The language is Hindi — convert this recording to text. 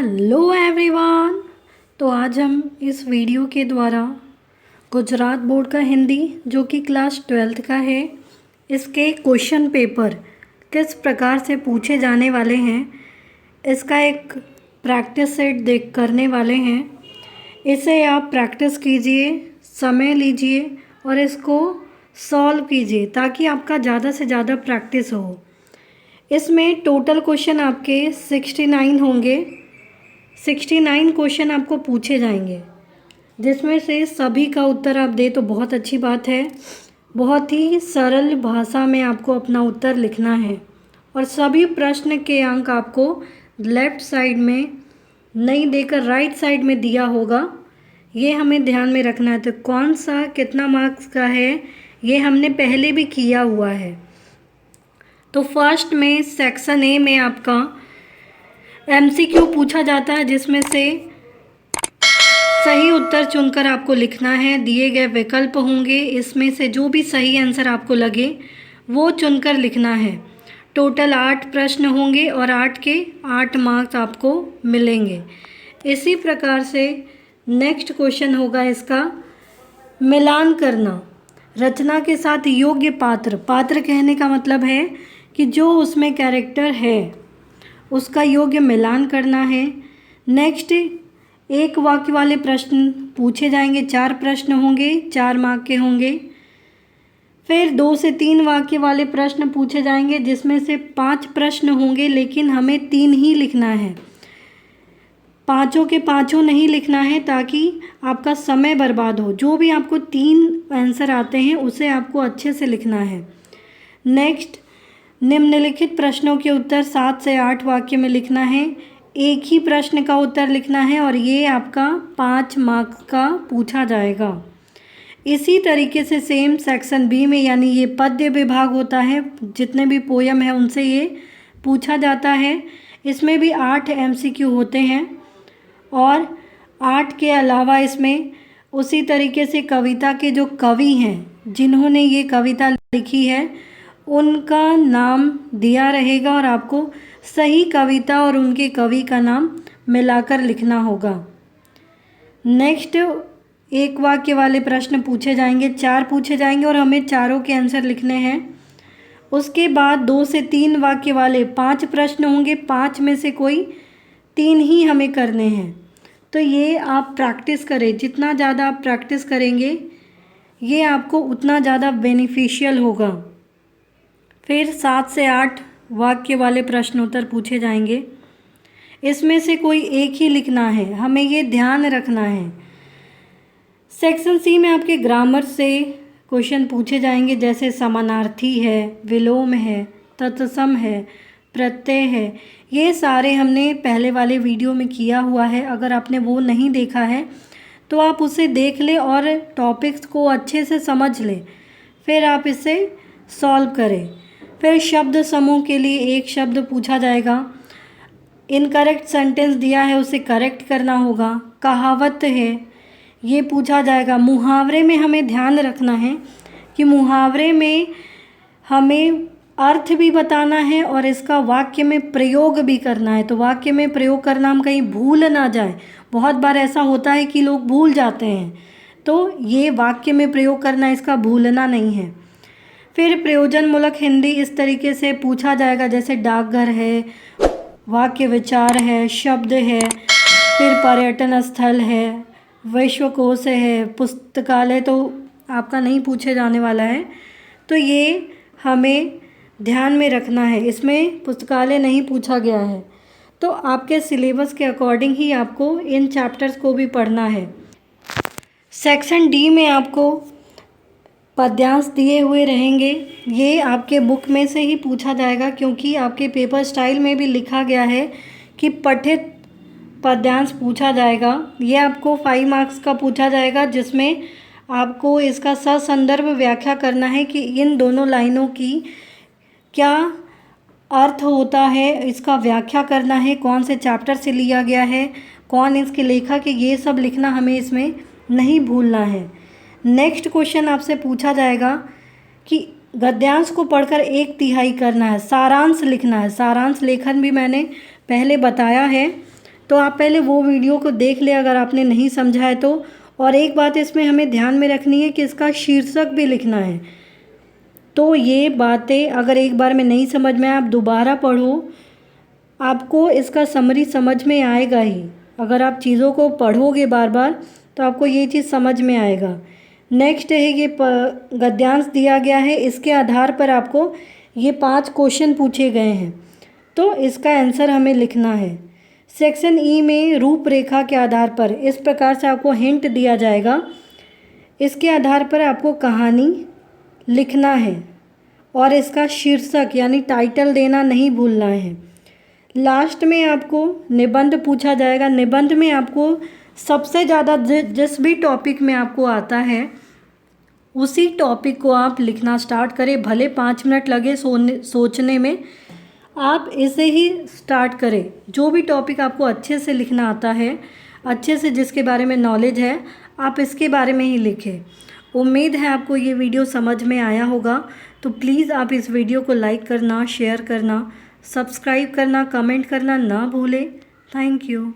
Hello everyone. तो आज हम इस वीडियो के द्वारा गुजरात बोर्ड का हिंदी जो कि क्लास 12th का है, इसके क्वेश्चन पेपर किस प्रकार से पूछे जाने वाले हैं, इसका एक प्रैक्टिस सेट देख करने वाले हैं। इसे आप प्रैक्टिस कीजिए, समय लीजिए और इसको सॉल्व कीजिए ताकि आपका ज़्यादा से ज़्यादा प्रैक्टिस हो। इसमें टोटल क्वेश्चन आपके 69 होंगे। 69 क्वेश्चन आपको पूछे जाएंगे, जिसमें से सभी का उत्तर आप दे तो बहुत अच्छी बात है। बहुत ही सरल भाषा में आपको अपना उत्तर लिखना है और सभी प्रश्न के अंक आपको लेफ़्ट साइड में नहीं देकर राइट साइड में दिया होगा, ये हमें ध्यान में रखना है। तो कौन सा कितना मार्क्स का है ये हमने पहले भी किया हुआ है। तो फर्स्ट में सेक्शन ए में आपका एमसीक्यू पूछा जाता है, जिसमें से सही उत्तर चुनकर आपको लिखना है। दिए गए विकल्प होंगे, इसमें से जो भी सही आंसर आपको लगे वो चुनकर लिखना है। टोटल 8 प्रश्न होंगे और 8 के 8 मार्क्स आपको मिलेंगे। इसी प्रकार से नेक्स्ट क्वेश्चन होगा इसका मिलान करना। रचना के साथ योग्य पात्र, पात्र कहने का मतलब है कि जो उसमें कैरेक्टर है उसका योग्य मिलान करना है। नेक्स्ट एक वाक्य वाले प्रश्न पूछे जाएंगे। 4 प्रश्न होंगे, 4 मार्क के होंगे। फिर 2 से 3 वाक्य वाले प्रश्न पूछे जाएंगे, जिसमें से 5 प्रश्न होंगे, लेकिन हमें 3 ही लिखना है। पाँचों के पाँचों नहीं लिखना है ताकि आपका समय बर्बाद हो। जो भी आपको 3 आंसर आते हैं उसे आपको अच्छे से लिखना है। नेक्स्ट निम्नलिखित प्रश्नों के उत्तर 7 से 8 वाक्य में लिखना है। एक ही प्रश्न का उत्तर लिखना है और ये आपका 5 मार्क्स का पूछा जाएगा। इसी तरीके से सेम सेक्शन बी में, यानी ये पद्य विभाग होता है, जितने भी पोयम है उनसे ये पूछा जाता है। इसमें भी 8 एमसीक्यू होते हैं और 8 के अलावा इसमें उसी तरीके से कविता के जो कवि हैं, जिन्होंने ये कविता लिखी है, उनका नाम दिया रहेगा और आपको सही कविता और उनके कवि का नाम मिलाकर लिखना होगा। नेक्स्ट एक वाक्य वाले प्रश्न पूछे जाएंगे, 4 पूछे जाएंगे और हमें चारों के आंसर लिखने हैं। उसके बाद 2 से 3 वाक्य वाले 5 प्रश्न होंगे, 5 में से कोई 3 ही हमें करने हैं। तो ये आप प्रैक्टिस करें, जितना ज़्यादा आप प्रैक्टिस करेंगे ये आपको उतना ज़्यादा बेनिफिशियल होगा। फिर 7 से 8 वाक्य वाले प्रश्नोत्तर पूछे जाएंगे, इसमें से कोई एक ही लिखना है, हमें ये ध्यान रखना है। सेक्शन सी में आपके ग्रामर से क्वेश्चन पूछे जाएंगे, जैसे समानार्थी है, विलोम है, तत्सम है, प्रत्यय है। ये सारे हमने पहले वाले वीडियो में किया हुआ है। अगर आपने वो नहीं देखा है तो आप उसे देख लें और टॉपिक्स को अच्छे से समझ लें, फिर आप इसे सॉल्व करें। फिर शब्द समूह के लिए एक शब्द पूछा जाएगा। इनकरेक्ट सेंटेंस दिया है उसे करेक्ट करना होगा। कहावत है ये पूछा जाएगा। मुहावरे में हमें ध्यान रखना है कि मुहावरे में हमें अर्थ भी बताना है और इसका वाक्य में प्रयोग भी करना है। तो वाक्य में प्रयोग करना हम कहीं भूल ना जाए। बहुत बार ऐसा होता है कि लोग भूल जाते हैं, तो ये वाक्य में प्रयोग करना, इसका भूलना नहीं है। फिर प्रयोजनमूलक हिंदी इस तरीके से पूछा जाएगा, जैसे डाकघर है, वाक्य विचार है, शब्द है, फिर पर्यटन स्थल है, विश्वकोश है, पुस्तकालय तो आपका नहीं पूछे जाने वाला है। तो ये हमें ध्यान में रखना है, इसमें पुस्तकालय नहीं पूछा गया है। तो आपके सिलेबस के अकॉर्डिंग ही आपको इन चैप्टर्स को भी पढ़ना है। सेक्शन डी में आपको पद्यांश दिए हुए रहेंगे। ये आपके बुक में से ही पूछा जाएगा, क्योंकि आपके पेपर स्टाइल में भी लिखा गया है कि पठित पद्यांश पूछा जाएगा। ये आपको 5 मार्क्स का पूछा जाएगा, जिसमें आपको इसका ससंदर्भ व्याख्या करना है कि इन दोनों लाइनों की क्या अर्थ होता है, इसका व्याख्या करना है, कौन से चैप्टर से लिया गया है, कौन इसके लेखक है, ये सब लिखना हमें इसमें नहीं भूलना है। नेक्स्ट क्वेश्चन आपसे पूछा जाएगा कि गद्यांश को पढ़कर 1/3 करना है, सारांश लिखना है। सारांश लेखन भी मैंने पहले बताया है, तो आप पहले वो वीडियो को देख ले अगर आपने नहीं समझा है तो। और एक बात इसमें हमें ध्यान में रखनी है कि इसका शीर्षक भी लिखना है। तो ये बातें अगर एक बार में नहीं समझ में आए, आप दोबारा पढ़ो, आपको इसका समरी समझ में आएगा ही। अगर आप चीज़ों को पढ़ोगे बार बार तो आपको ये चीज़ समझ में आएगा। नेक्स्ट है ये गद्यांश दिया गया है, इसके आधार पर आपको ये 5 क्वेश्चन पूछे गए हैं, तो इसका आंसर हमें लिखना है। सेक्शन ई में रूपरेखा के आधार पर इस प्रकार से आपको हिंट दिया जाएगा, इसके आधार पर आपको कहानी लिखना है और इसका शीर्षक यानी टाइटल देना नहीं भूलना है। लास्ट में आपको निबंध पूछा जाएगा। निबंध में आपको सबसे ज़्यादा जिस भी टॉपिक में आपको आता है उसी टॉपिक को आप लिखना स्टार्ट करें, भले 5 मिनट लगे सोचने में, आप इसे ही स्टार्ट करें। जो भी टॉपिक आपको अच्छे से लिखना आता है, अच्छे से जिसके बारे में नॉलेज है, आप इसके बारे में ही लिखें। उम्मीद है आपको ये वीडियो समझ में आया होगा। तो प्लीज़ आप इस वीडियो को लाइक करना, शेयर करना, सब्सक्राइब करना, कमेंट करना ना भूलें। Thank you.